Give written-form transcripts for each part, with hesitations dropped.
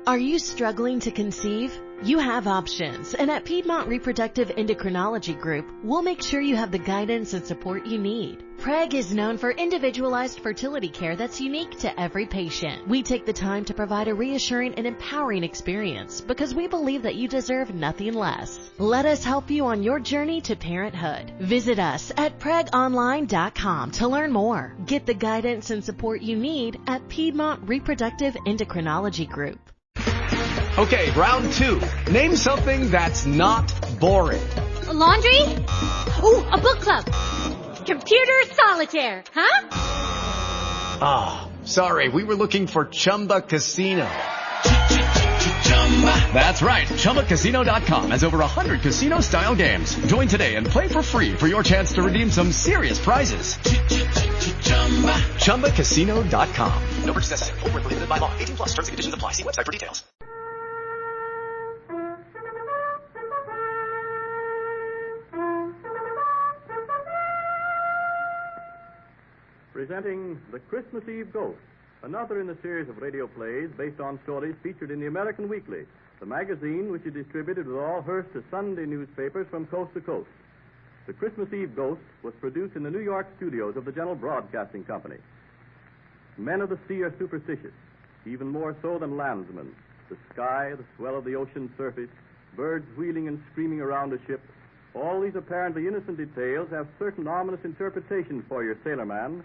Are you struggling to conceive? You have options, and at Piedmont Reproductive Endocrinology Group, we'll make sure you have the guidance and support you need. PREG is known for individualized fertility care that's unique to every patient. We take the time to provide a reassuring and empowering experience because we believe that you deserve nothing less. Let us help you on your journey to parenthood. Visit us at pregonline.com to learn more. Get the guidance and support you need at Piedmont Reproductive Endocrinology Group. Okay, round two. Name something that's not boring. A laundry? Ooh, a book club. Computer solitaire, huh? Ah, sorry, we were looking for Chumba Casino. That's right, ChumbaCasino.com has over 100 casino-style games. Join today and play for free for your chance to redeem some serious prizes. ChumbaCasino.com. No purchase necessary. Void where prohibited by law. 18 plus. Terms and conditions apply. See website for details. Presenting The Christmas Eve Ghost, another in a series of radio plays based on stories featured in the American Weekly, the magazine which is distributed with all Hearst's Sunday newspapers from coast to coast. The Christmas Eve Ghost was produced in the New York studios of the General Broadcasting Company. Men of the sea are superstitious, even more so than landsmen. The sky, the swell of the ocean surface, birds wheeling and screaming around a ship, all these apparently innocent details have certain ominous interpretations for your sailorman.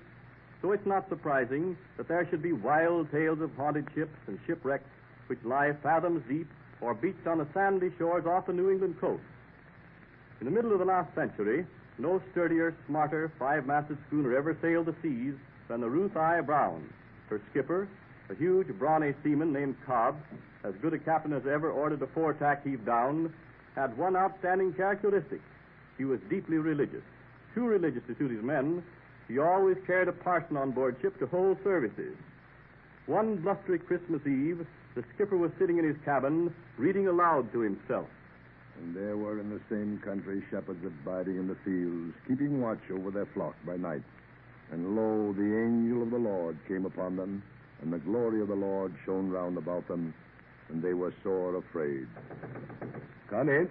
So it's not surprising that there should be wild tales of haunted ships and shipwrecks which lie fathoms deep or beached on the sandy shores off the New England coast. In the middle of the last century, no sturdier, smarter, five-masted schooner ever sailed the seas than the Ruth I. Brown. Her skipper, a huge, brawny seaman named Cobb, as good a captain as ever ordered a foretack heaved down, had one outstanding characteristic. He was deeply religious. Too religious to suit his men, he always carried a parson on board ship to hold services. One blustery Christmas Eve, the skipper was sitting in his cabin, reading aloud to himself. And there were in the same country shepherds abiding in the fields, keeping watch over their flock by night. And lo, the angel of the Lord came upon them, and the glory of the Lord shone round about them, and they were sore afraid. Come in.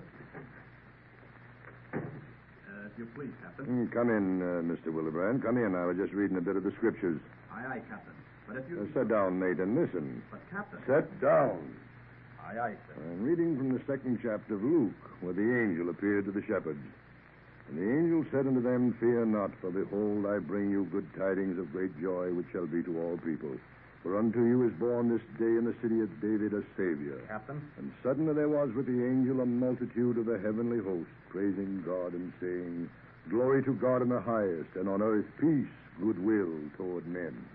If you please, Captain. Come in, Mr. Willebrand. Come in. I was just reading a bit of the scriptures. Aye, aye, Captain. But if you... Sit down, mate, and listen. But, Captain... Sit down. Aye, aye, sir. I'm reading from the second chapter of Luke, where the angel appeared to the shepherds. And the angel said unto them, Fear not, for behold, I bring you good tidings of great joy, which shall be to all people. For unto you is born this day in the city of David a Savior. Captain? And suddenly there was with the angel a multitude of the heavenly host, praising God and saying, Glory to God in the highest, and on earth peace, goodwill toward men.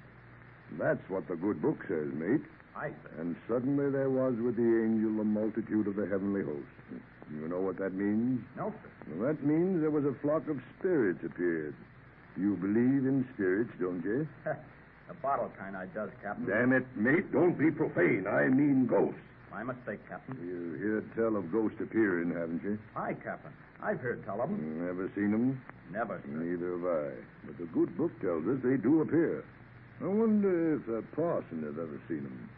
And that's what the good book says, mate. Aye, sir. And suddenly there was with the angel a multitude of the heavenly host. You know what that means? No, sir. Well, that means there was a flock of spirits appeared. You believe in spirits, don't you? The bottle kind I does, Captain. Damn it, mate, don't be profane. I mean ghosts. My mistake, Captain. You heard tell of ghosts appearing, haven't you? Aye, Captain. I've heard tell of them. Never seen them? Never, sir. Neither have I. But the good book tells us they do appear. I wonder if the parson has ever seen them.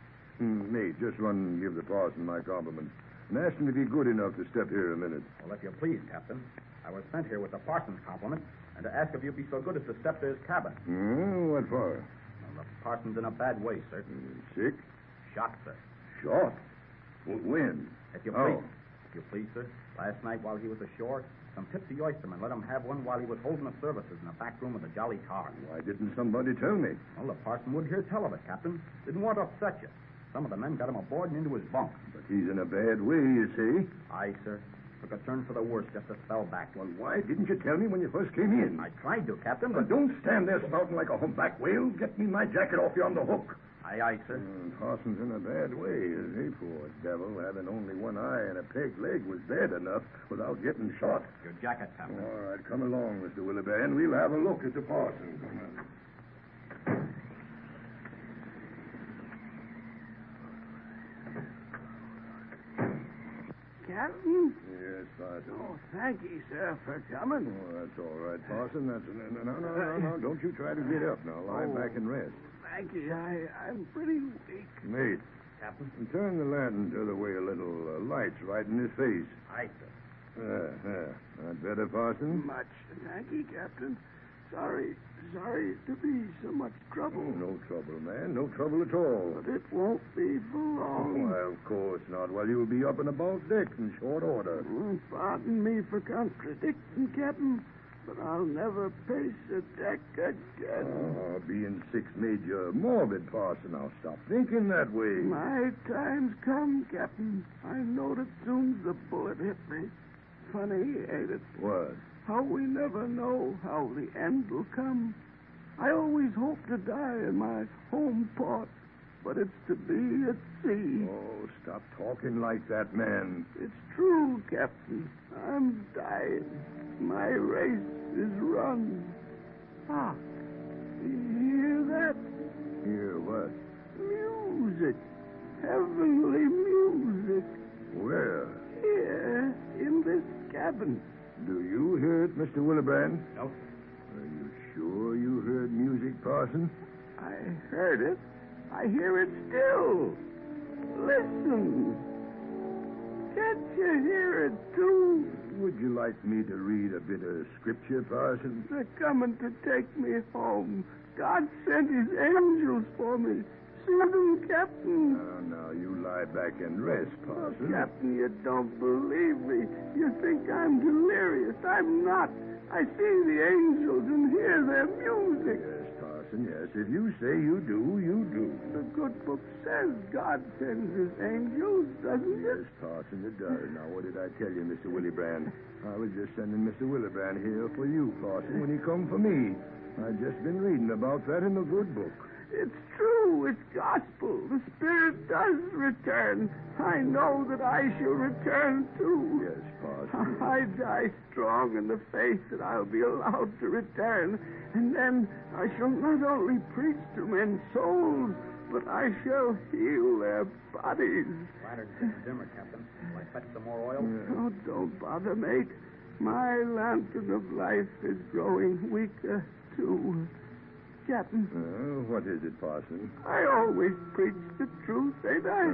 Mate, just run and give the parson my compliments. And ask him if he's good enough to step here a minute. Well, if you please, Captain. I was sent here with the parson's compliment and to ask if you'd be so good as to step to his cabin. What for? Well, the parson's in a bad way, sir. Sick? Shot, sir. Shot? When? If you please. If you please, sir. Last night while he was ashore, some tipsy oystermen let him have one while he was holding the services in the back room of the Jolly Tar. Why didn't somebody tell me? Well, the parson would hear tell of it, Captain. Didn't want to upset you. Some of the men got him aboard and into his bunk. But he's in a bad way, you see. Aye, sir. Took a turn for the worse just a spell back. Well, why didn't you tell me when you first came in? I tried to, Captain, But but... don't stand there spouting like a humpback whale. Get me my jacket off you on the hook. Aye, aye, sir. Parson's in a bad way, is he? Poor devil, having only one eye and a peg leg was bad enough without getting shot. Your jacket, Captain. All right, come along, Mr. Willebrand. We'll have a look at the parson. Come on. Captain? Yes, Parson. Oh, thank you, sir, for coming. Oh, that's all right, Parson. That's no. Don't you try to get up now. Lie back and rest. Thank you. I'm pretty weak. Mate, Captain. And turn the lantern the other way a little. Light's right in his face. Aye, sir. That better, Parson? Much. Thank you, Captain. Sorry to be so much trouble. Oh, no trouble, man. No trouble at all. But it won't be for long. Why, of course not. Well, you'll be up and about deck in short order. Pardon me for contradicting, Captain, but I'll never pace a deck again. Oh, being sick made you morbid, Parson. Now stop thinking that way. My time's come, Captain. I knowed it soon as the bullet hit me. Funny, ain't it? What? How we never know how the end will come. I always hope to die in my home port, but it's to be at sea. Oh, stop talking like that, man. It's true, Captain. I'm dying. My race is run. Ah, you hear that? Hear what? Music. Heavenly music. Where? Here, in this cabin. Do you hear it, Mr. Willebrand? No. Are you sure you heard music, Parson? I heard it. I hear it still. Listen. Can't you hear it, too? Would you like me to read a bit of scripture, Parson? They're coming to take me home. God sent his angels for me. See them, Captain. Now, you lie back and rest, Parson. Captain, you don't believe me. You think I'm delirious. I'm not. I see the angels and hear their music. Yes, Parson, yes. If you say you do, you do. The good book says God sends his angels, doesn't it? Yes, Parson, it does. Now, what did I tell you, Mr. Willebrand? I was just sending Mr. Willebrand here for you, Parson, when he come for me. I've just been reading about that in the good book. It's true. It's gospel. The Spirit does return. I know that I shall return, too. Yes, Parson. I die strong in the faith that I'll be allowed to return. And then I shall not only preach to men's souls, but I shall heal their bodies. Lantern's getting dimmer, Captain. Will I fetch some more oil? Oh, don't bother, mate. My lantern of life is growing weaker, too. Captain. What is it, Parson? I always preach the truth, ain't I?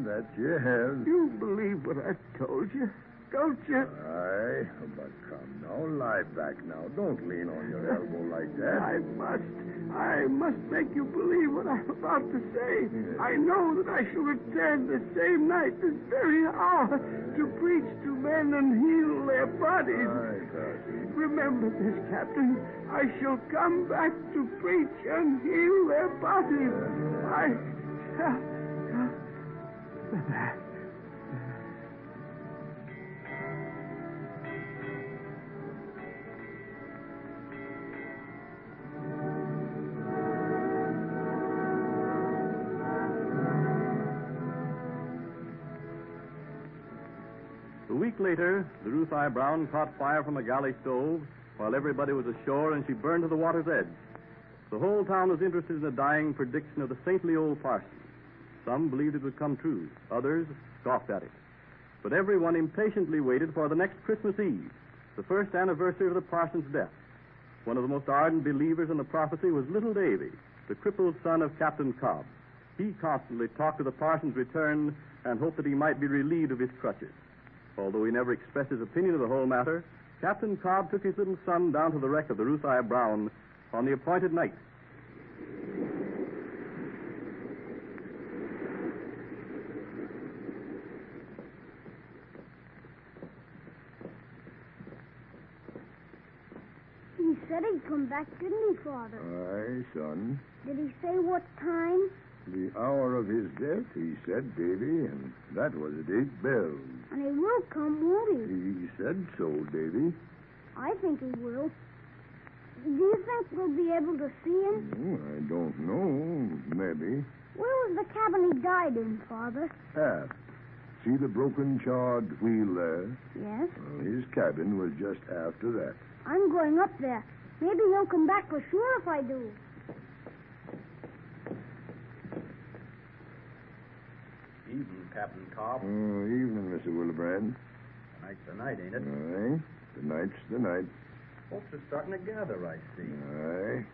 That you have. You believe what I told you, don't you? Aye, but come now, lie back now. Don't lean on your elbow like that. I must make you believe what I'm about to say. Yes. I know that I shall return this same night, this very hour, to preach to men and heal their bodies. Aye, Parson. Remember this, Captain. I shall come back to preach and heal their bodies. I shall. A week later, the Ruth I. Brown caught fire from a galley stove while everybody was ashore, and she burned to the water's edge. The whole town was interested in the dying prediction of the saintly old parson. Some believed it would come true. Others scoffed at it. But everyone impatiently waited for the next Christmas Eve, the first anniversary of the parson's death. One of the most ardent believers in the prophecy was little Davy, the crippled son of Captain Cobb. He constantly talked of the parson's return and hoped that he might be relieved of his crutches. Although he never expressed his opinion of the whole matter, Captain Cobb took his little son down to the wreck of the Ruth I. Brown on the appointed night. He said he'd come back, didn't he, Father? Aye, son. Did he say what time? The hour of his death, he said, Davy, and that was at 8 bells. And he will come, won't he? He said so, Davy. I think he will. Do you think we'll be able to see him? I don't know. Maybe. Where was the cabin he died in, Father? Aft. See the broken, charred wheel there? Yes. His cabin was just after that. I'm going up there. Maybe he'll come back for sure if I do. Evening, Captain Cobb. Evening, Mr. Willebrand. Tonight's the night, ain't it? Aye. Tonight's the night. Folks are starting to gather, I see. Aye.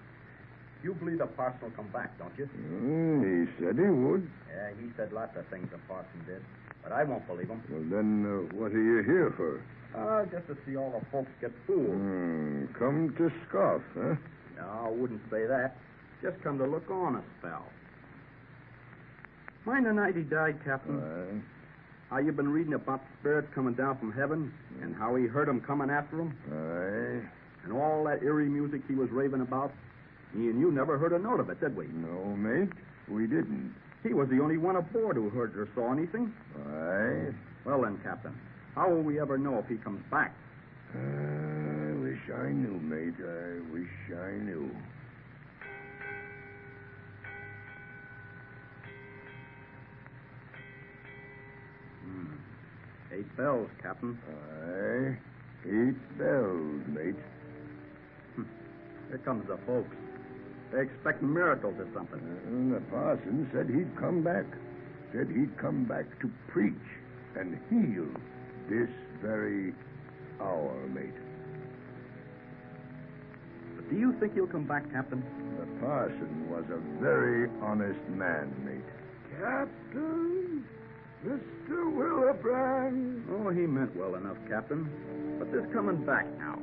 You believe the parson will come back, don't you? He said he would. Yeah, he said lots of things the parson did. But I won't believe him. Well, then what are you here for? Just to see all the folks get fooled. Come to scoff, huh? No, I wouldn't say that. Just come to look on a spell. Mind the night he died, Captain? How you been reading about the spirits coming down from heaven and how he heard them coming after him? Aye. And all that eerie music he was raving about? Me and you never heard a note of it, did we? No, mate, we didn't. He was the only one aboard who heard or saw anything. Aye. Well then, Captain, how will we ever know if he comes back? I wish I knew, mate. I wish I knew. Hmm. 8 bells, Captain. Aye. 8 bells, mate. Here comes the folks. They expect miracles or something. The parson said he'd come back. Said he'd come back to preach and heal this very hour, mate. But do you think he'll come back, Captain? The parson was a very honest man, mate. Captain, Mr. Willebrand. Oh, he meant well enough, Captain. But this coming back now.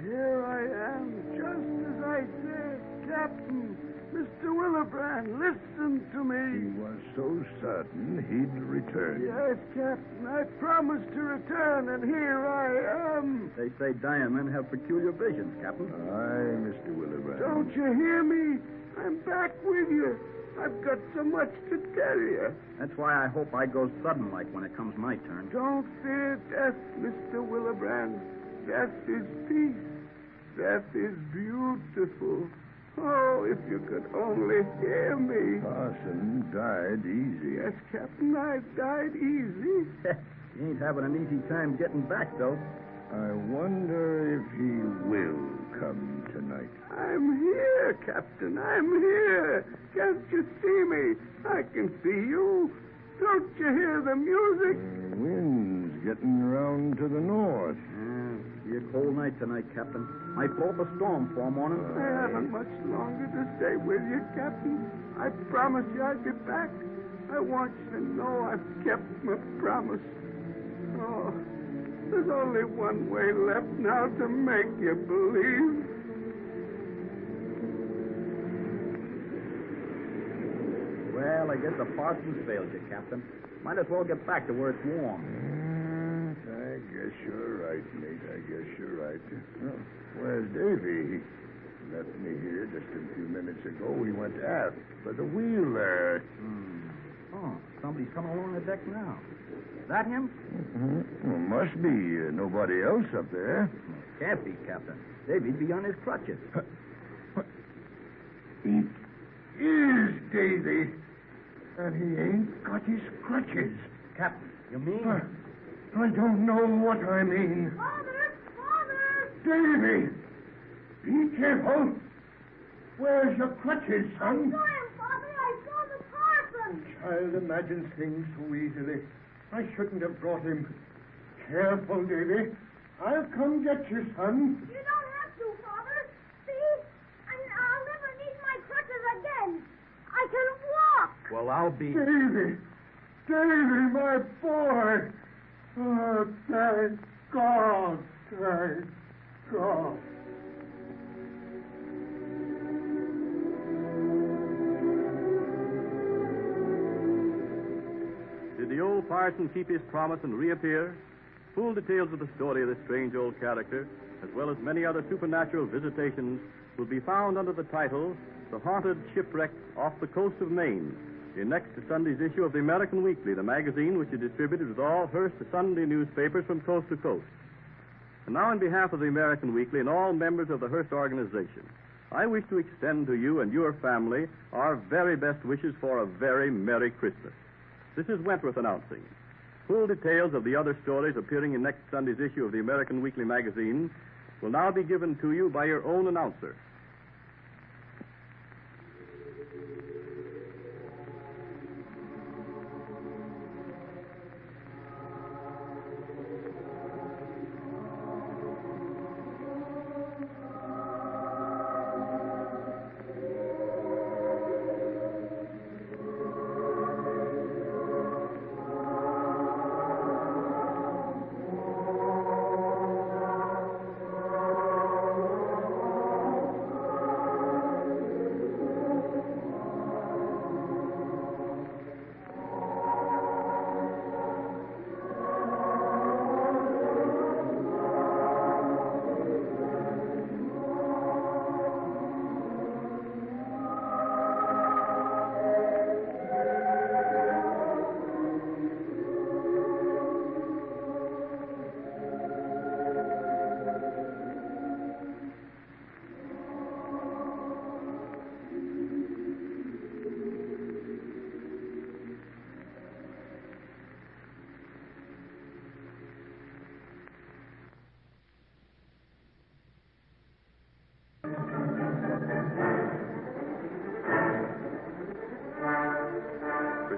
Here I am, just as I said. Captain, Mr. Willebrand, listen to me. He was so certain he'd return. Yes, Captain, I promised to return, and here I am. They say dying men have peculiar visions, Captain. Aye, Mr. Willebrand. Don't you hear me? I'm back with you. I've got so much to tell you. That's why I hope I go sudden like when it comes my turn. Don't fear death, Mr. Willebrand. Death is peace. Death is beautiful. Oh, if you could only hear me. Parson died easy. Yes, Captain, I died easy. He ain't having an easy time getting back, though. I wonder if he will come tonight. I'm here, Captain. I'm here. Can't you see me? I can see you. Don't you hear the music? The wind's getting round to the north. Be a cold night tonight, Captain. Might blow up a storm for morning. I haven't much longer to stay with you, Captain. I promised you I'd be back. I want you to know I've kept my promise. Oh, there's only one way left now to make you believe. Well, I guess the parson's failed you, Captain. Might as well get back to where it's warm. I guess you're right, mate. I guess you're right. Oh, where's Davy? He left me here just a few minutes ago. He went aft by the wheel there. Oh, somebody's coming along the deck now. Is that him? Well, must be nobody else up there. Can't be, Captain. Davy'd be on his crutches. He is Davy. And he ain't got his crutches. Captain, you mean? I don't know what I mean. Father! Father! Davy! Be careful. Where's your crutches, I son? saw him, Father. I saw the parson. Child imagines things so easily. I shouldn't have brought him. Careful, Davy. I'll come get you, son. You don't have to, Father. See? And I'll never need my crutches again. I can walk. Well, I'll be... Davy! Davy, my boy! Oh, thank God! Thank God! Did the old parson keep his promise and reappear? Full details of the story of this strange old character, as well as many other supernatural visitations, will be found under the title The Haunted Shipwreck Off the Coast of Maine, in next Sunday's issue of the American Weekly, the magazine which is distributed with all Hearst Sunday newspapers from coast to coast. And now, on behalf of the American Weekly and all members of the Hearst organization, I wish to extend to you and your family our very best wishes for a very Merry Christmas. This is Wentworth announcing. Full details of the other stories appearing in next Sunday's issue of the American Weekly magazine will now be given to you by your own announcer.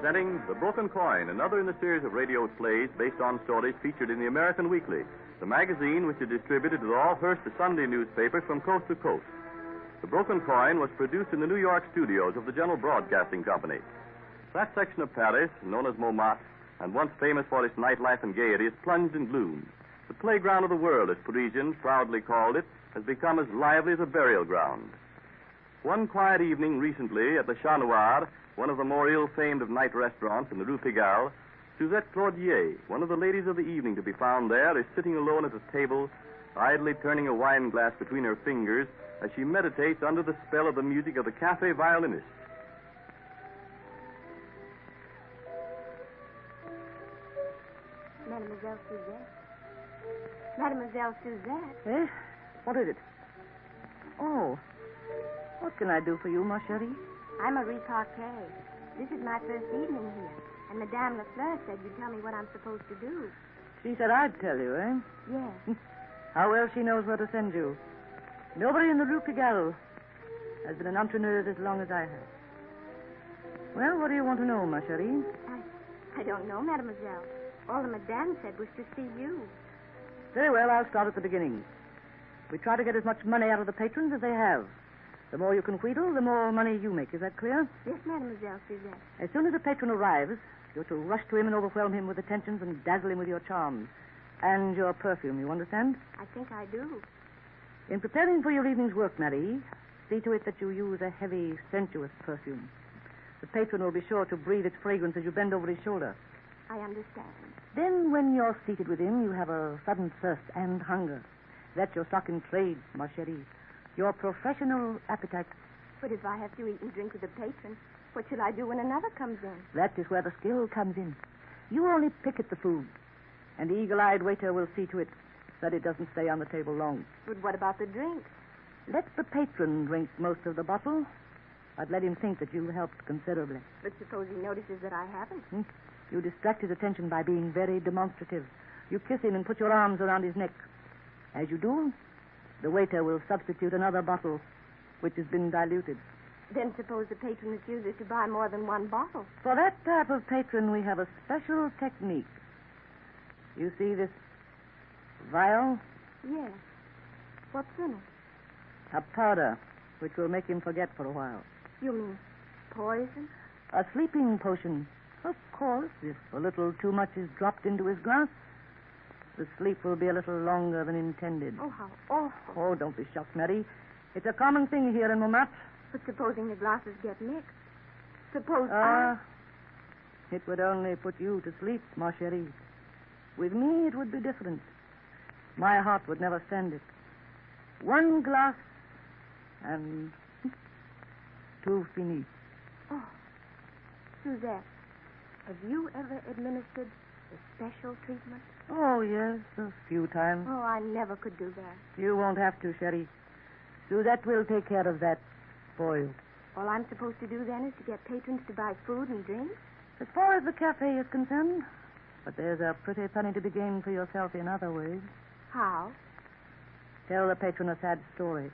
presenting The Broken Coin, another in the series of radio plays based on stories featured in the American Weekly, the magazine which is distributed to all Hearst Sunday newspapers from coast to coast. The Broken Coin was produced in the New York studios of the General Broadcasting Company. That section of Paris, known as Montmartre, and once famous for its nightlife and gaiety, is plunged in gloom. The playground of the world, as Parisians proudly called it, has become as lively as a burial ground. One quiet evening recently at the Chat Noir, one of the more ill-famed of night restaurants in the Rue Pigalle, Suzette Claudier, one of the ladies of the evening to be found there, is sitting alone at a table, idly turning a wine glass between her fingers as she meditates under the spell of the music of the cafe violinist. Mademoiselle Suzette. Mademoiselle Suzette. Eh? What is it? Oh. What can I do for you, ma chérie? I'm Marie Parquet. This is my first evening here, and Madame Lafleur said you'd tell me what I'm supposed to do. She said I'd tell you, eh? Yes. How well she knows where to send you. Nobody in the Rue Pigalle has been an entrepreneur as long as I have. Well, what do you want to know, ma chérie? I don't know, Mademoiselle. All the Madame said was to see you. Very well, I'll start at the beginning. We try to get as much money out of the patrons as they have. The more you can wheedle, the more money you make. Is that clear? Yes, Mademoiselle Suzette. As soon as a patron arrives, you're to rush to him and overwhelm him with attentions and dazzle him with your charms. And your perfume, you understand? I think I do. In preparing for your evening's work, Marie, see to it that you use a heavy, sensuous perfume. The patron will be sure to breathe its fragrance as you bend over his shoulder. I understand. Then, when you're seated with him, you have a sudden thirst and hunger. That's your stock in trade, ma chérie. Your professional appetite. But if I have to eat and drink with the patron, what shall I do when another comes in? That is where the skill comes in. You only pick at the food, and the eagle-eyed waiter will see to it that it doesn't stay on the table long. But what about the drink? Let the patron drink most of the bottle, but let him think that you helped considerably. But suppose he notices that I haven't? You distract his attention by being very demonstrative. You kiss him and put your arms around his neck. As you do, the waiter will substitute another bottle, which has been diluted. Then suppose the patron refuses to buy more than one bottle. For that type of patron, we have a special technique. You see this vial? Yes. What's in it? A powder, which will make him forget for a while. You mean poison? A sleeping potion. Of course, if a little too much is dropped into his glass, the sleep will be a little longer than intended. Oh, how awful. Oh, don't be shocked, Mary. It's a common thing here in Montmartre. But supposing the glasses get mixed? Suppose it would only put you to sleep, ma chérie. With me, it would be different. My heart would never stand it. One glass and tout fini. Oh, Suzette, have you ever administered a special treatment? Oh, yes, a few times. Oh, I never could do that. You won't have to, Sherry. Suzette will take care of that for you. All I'm supposed to do then is to get patrons to buy food and drink? As far as the cafe is concerned. But there's a pretty penny to be gained for yourself in other ways. How? Tell the patron a sad story.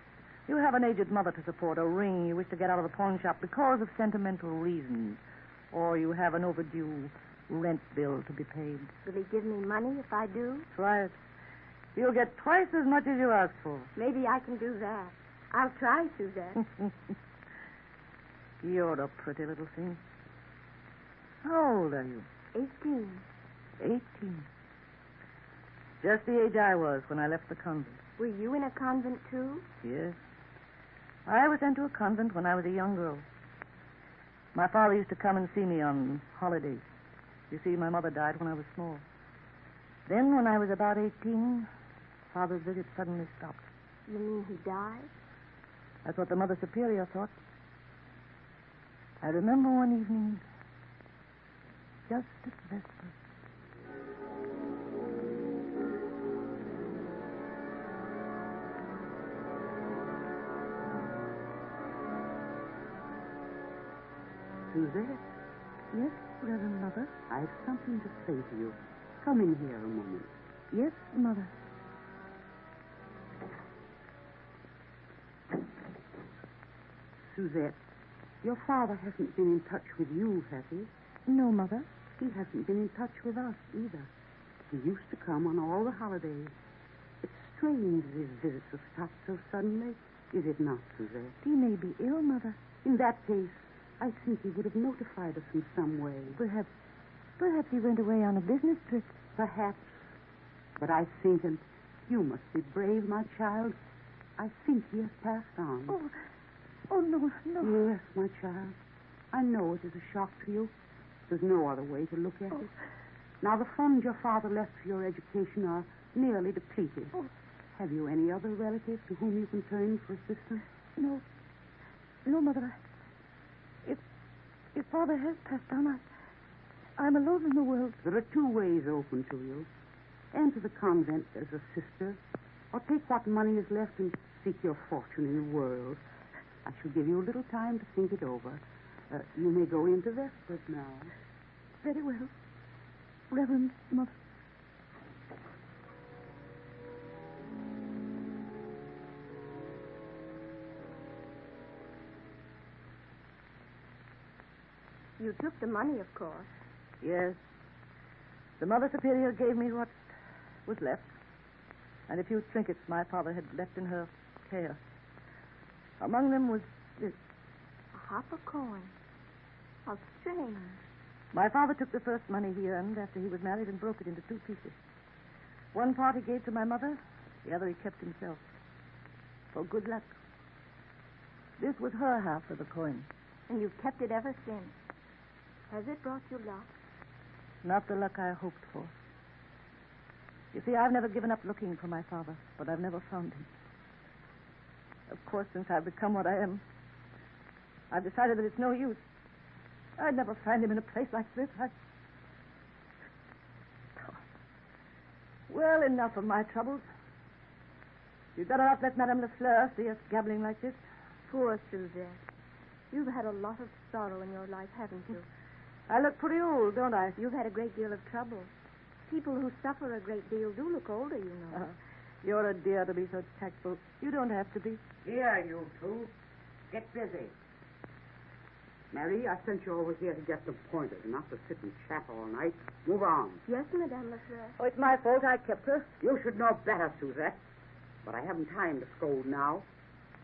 You have an aged mother to support, a ring you wish to get out of the pawn shop because of sentimental reasons. Or you have an overdue rent bill to be paid. Will he give me money if I do? Try it. You'll get twice as much as you ask for. Maybe I can do that. I'll try, Suzette. You're a pretty little thing. How old are you? 18. 18. Just the age I was when I left the convent. Were you in a convent, too? Yes. I was sent to a convent when I was a young girl. My father used to come and see me on holidays. You see, my mother died when I was small. Then, when I was about 18, Father's visit suddenly stopped. You mean he died? That's what the Mother Superior thought. I remember one evening, just at vespers. Suzette? Yes, Reverend Mother? I've something to say to you. Come in here a moment. Yes, Mother. Suzette, your father hasn't been in touch with you, has he? No, Mother. He hasn't been in touch with us either. He used to come on all the holidays. It's strange that his visits have stopped so suddenly. Is it not, Suzette? He may be ill, Mother. In that case, I think he would have notified us in some way. Perhaps he went away on a business trip. Perhaps. But I think, and you must be brave, my child, I think he has passed on. Oh, no. Yes, my child. I know it is a shock to you. There's no other way to look at it. Now, the funds your father left for your education are nearly depleted. Have you any other relatives to whom you can turn for assistance? No, Mother. If Father has passed on, I'm alone in the world. There are two ways open to you. Enter the convent as a sister, or take what money is left and seek your fortune in the world. I shall give you a little time to think it over. You may go into Vespers now. Very well, Reverend Mother. You took the money, of course. Yes. The Mother Superior gave me what was left, and a few trinkets my father had left in her care. Among them was this. Half a coin. How strange. My father took the first money he earned after he was married and broke it into two pieces. One part he gave to my mother, the other he kept himself. For good luck. This was her half of the coin. And you've kept it ever since. Has it brought you luck? Not the luck I hoped for. You see, I've never given up looking for my father, but I've never found him. Of course, since I've become what I am, I've decided that it's no use. I'd never find him in a place like this. Well, enough of my troubles. You'd better not let Madame Lefleur see us gabbling like this. Poor Suzette. You've had a lot of sorrow in your life, haven't you? I look pretty old, don't I? You've had a great deal of trouble. People who suffer a great deal do look older, you know. You're a dear to be so tactful. You don't have to be. Here, you two. Get busy. Mary, I sent you over here to get them pointed, and not to sit and chat all night. Move on. Yes, Madame Lefleur. Oh, it's my fault. I kept her. You should know better, Suzette. But I haven't time to scold now.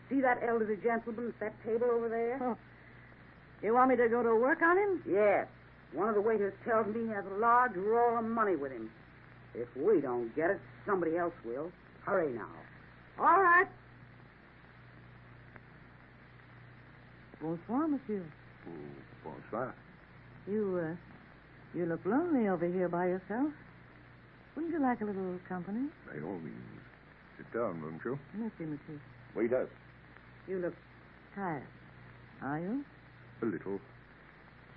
See that elderly gentleman at that table over there? Oh. You want me to go to work on him? Yes. One of the waiters tells me he has a large roll of money with him. If we don't get it, somebody else will. Hurry now. All right. Bonsoir, monsieur. Oh, bonsoir. You look lonely over here by yourself. Wouldn't you like a little company? By all means. Sit down, won't you? Merci, monsieur. Waiter. You look tired. Are you? A little.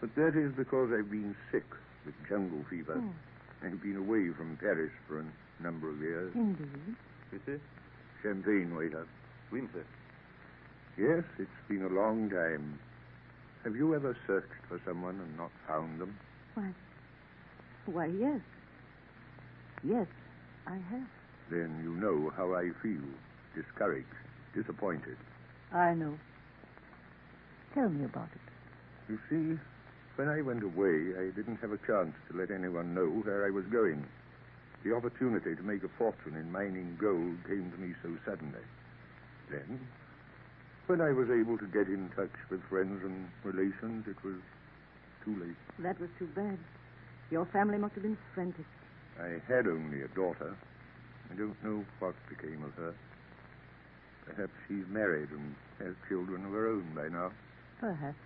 But that is because I've been sick with jungle fever. Oh. I've been away from Paris for a number of years. Indeed. Monsieur? Champagne, waiter. Oui, monsieur. Yes, it's been a long time. Have you ever searched for someone and not found them? Why, yes. Yes, I have. Then you know how I feel. Discouraged, disappointed. I know. Tell me about it. You see, when I went away, I didn't have a chance to let anyone know where I was going. The opportunity to make a fortune in mining gold came to me so suddenly. Then, when I was able to get in touch with friends and relations, it was too late. That was too bad. Your family must have been frantic. I had only a daughter. I don't know what became of her. Perhaps she's married and has children of her own by now. Perhaps.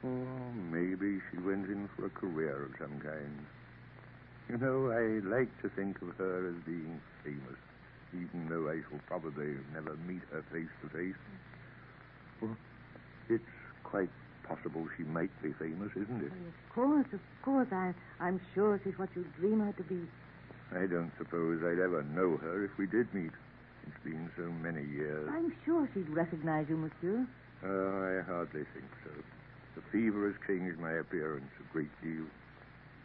Or maybe she went in for a career of some kind. You know, I like to think of her as being famous, even though I shall probably never meet her face to face. Well, it's quite possible she might be famous, isn't it? Of course. I'm sure she's what you dream her to be. I don't suppose I'd ever know her if we did meet. It's been so many years. I'm sure she'd recognize you, monsieur. Oh, I hardly think so. The fever has changed my appearance a great deal.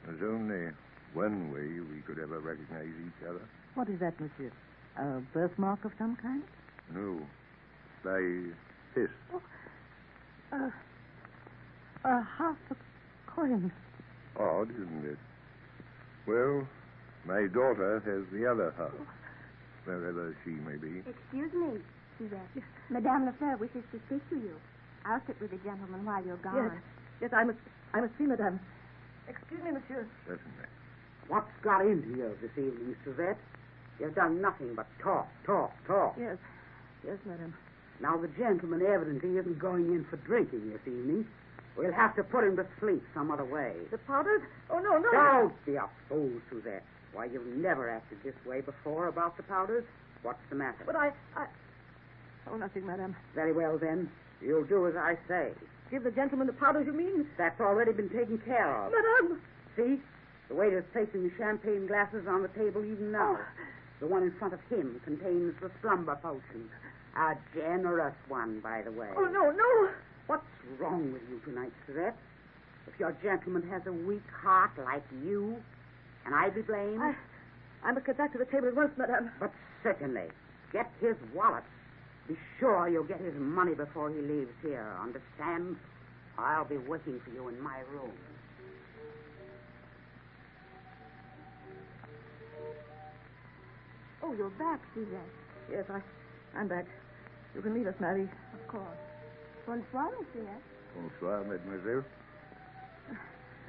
There's only one way we could ever recognize each other. What is that, monsieur? A birthmark of some kind? No. By this. A half a coins. Odd, isn't it? Well, my daughter has the other half, wherever she may be. Excuse me, Suzette. Madame Lefebvre wishes to speak to you. I'll sit with the gentleman while you're gone. Yes, I must see Madame. Excuse me, monsieur. Certainly. What's got into you this evening, Suzette? You've done nothing but talk. Yes, madame. Now, the gentleman evidently isn't going in for drinking this evening. We'll have to put him to sleep some other way. The powders? Oh, no. Don't be a fool, Suzette. Why, you've never acted this way before about the powders. What's the matter? But I... Oh, nothing, madame. Very well, then. You'll do as I say. Give the gentleman the powders, you mean? That's already been taken care of. Madame! See? The waiter's placing the champagne glasses on the table even now. Oh. The one in front of him contains the slumber potion. A generous one, by the way. Oh, no. What's wrong with you tonight, Suzette? If your gentleman has a weak heart like you, can I be blamed? I must get back to the table at once, madame. But certainly. Get his wallet. Be sure you'll get his money before he leaves here. Understand? I'll be waiting for you in my room. Oh, you're back, Suzette. Yes, I'm back. You can leave us, Marie. Of course. Bonsoir, monsieur. Bonsoir, mademoiselle.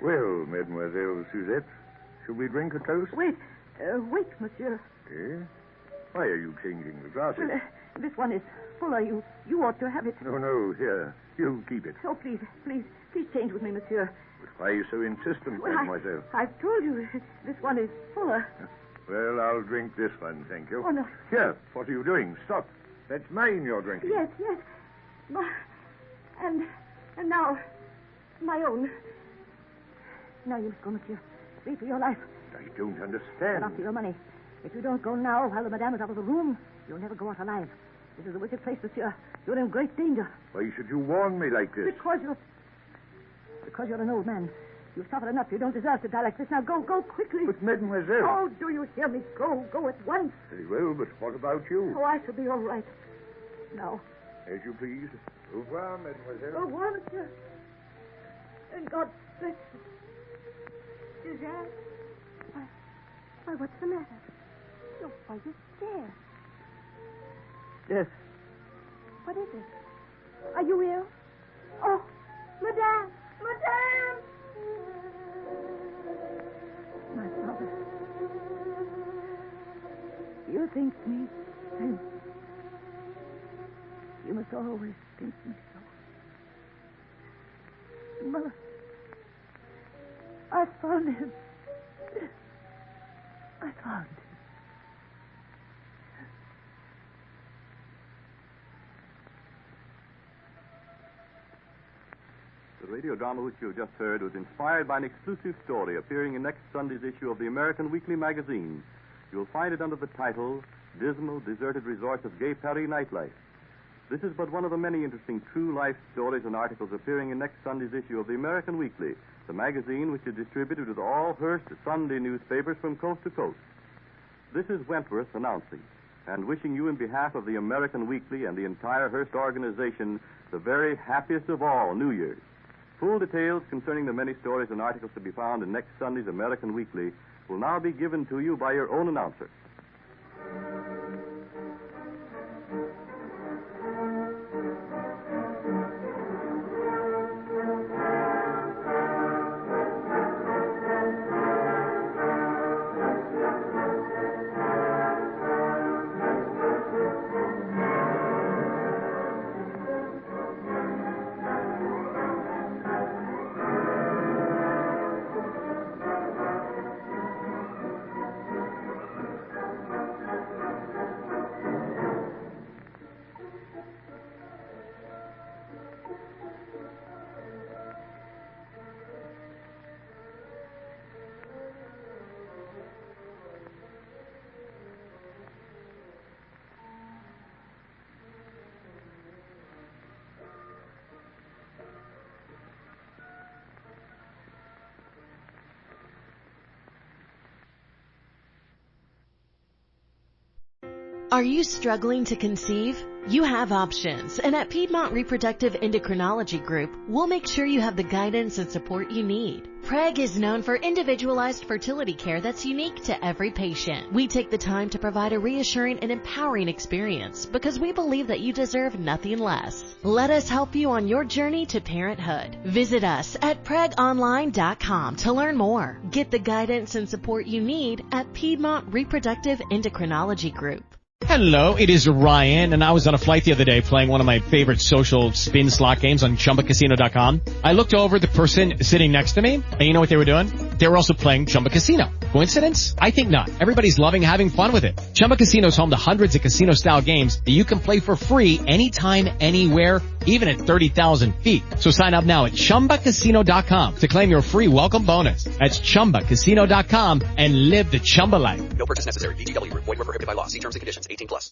Well, mademoiselle Suzette, shall we drink a toast? Wait, monsieur. Eh? Why are you changing the glasses? Well, this one is fuller. You ought to have it. No, here. You keep it. Oh, please change with me, monsieur. But why are you so insistent, Well, mademoiselle? I've told you, this one is fuller. Well, I'll drink this one, thank you. Oh, no. Here, what are you doing? Stop. That's mine you're drinking. Yes. And now, my own. Now you must go, monsieur. Flee for your life. I don't understand. Not for your money. If you don't go now while the madame is out of the room, you'll never go out alive. This is a wicked place, monsieur. You're in great danger. Why should you warn me like this? Because you're an old man. You've suffered enough. You don't deserve to die like this. Now go quickly. But, mademoiselle... Oh, do you hear me? Go at once. Very well, but what about you? Oh, I shall be all right. Now. As you please. Au revoir, mademoiselle. Au revoir, monsieur. And God bless you. Suzette? Why, what's the matter? Why, you're scared. Yes. What is it? Are you ill? Oh, Madame! My father. You think me, then you must always think me so. Mother, I found him. I found him. The radio drama which you have just heard was inspired by an exclusive story appearing in next Sunday's issue of the American Weekly magazine. You'll find it under the title, Dismal, Deserted Resorts of Gay Paris Nightlife. This is but one of the many interesting true life stories and articles appearing in next Sunday's issue of the American Weekly, the magazine which is distributed with all Hearst Sunday newspapers from coast to coast. This is Wentworth announcing and wishing you in behalf of the American Weekly and the entire Hearst organization the very happiest of all New Year's. Full details concerning the many stories and articles to be found in next Sunday's American Weekly will now be given to you by your own announcer. Are you struggling to conceive? You have options, and at Piedmont Reproductive Endocrinology Group, we'll make sure you have the guidance and support you need. PREG is known for individualized fertility care that's unique to every patient. We take the time to provide a reassuring and empowering experience because we believe that you deserve nothing less. Let us help you on your journey to parenthood. Visit us at pregonline.com to learn more. Get the guidance and support you need at Piedmont Reproductive Endocrinology Group. Hello, it is Ryan, and I was on a flight the other day playing one of my favorite social spin slot games on ChumbaCasino.com. I looked over at the person sitting next to me, and you know what they were doing? They were also playing Chumba Casino. Coincidence? I think not. Everybody's loving having fun with it. Chumba Casino is home to hundreds of casino-style games that you can play for free anytime, anywhere, even at 30,000 feet. So sign up now at ChumbaCasino.com to claim your free welcome bonus. That's ChumbaCasino.com and live the Chumba life. No purchase necessary. VGW. Void where prohibited by law. See terms and conditions. 18+.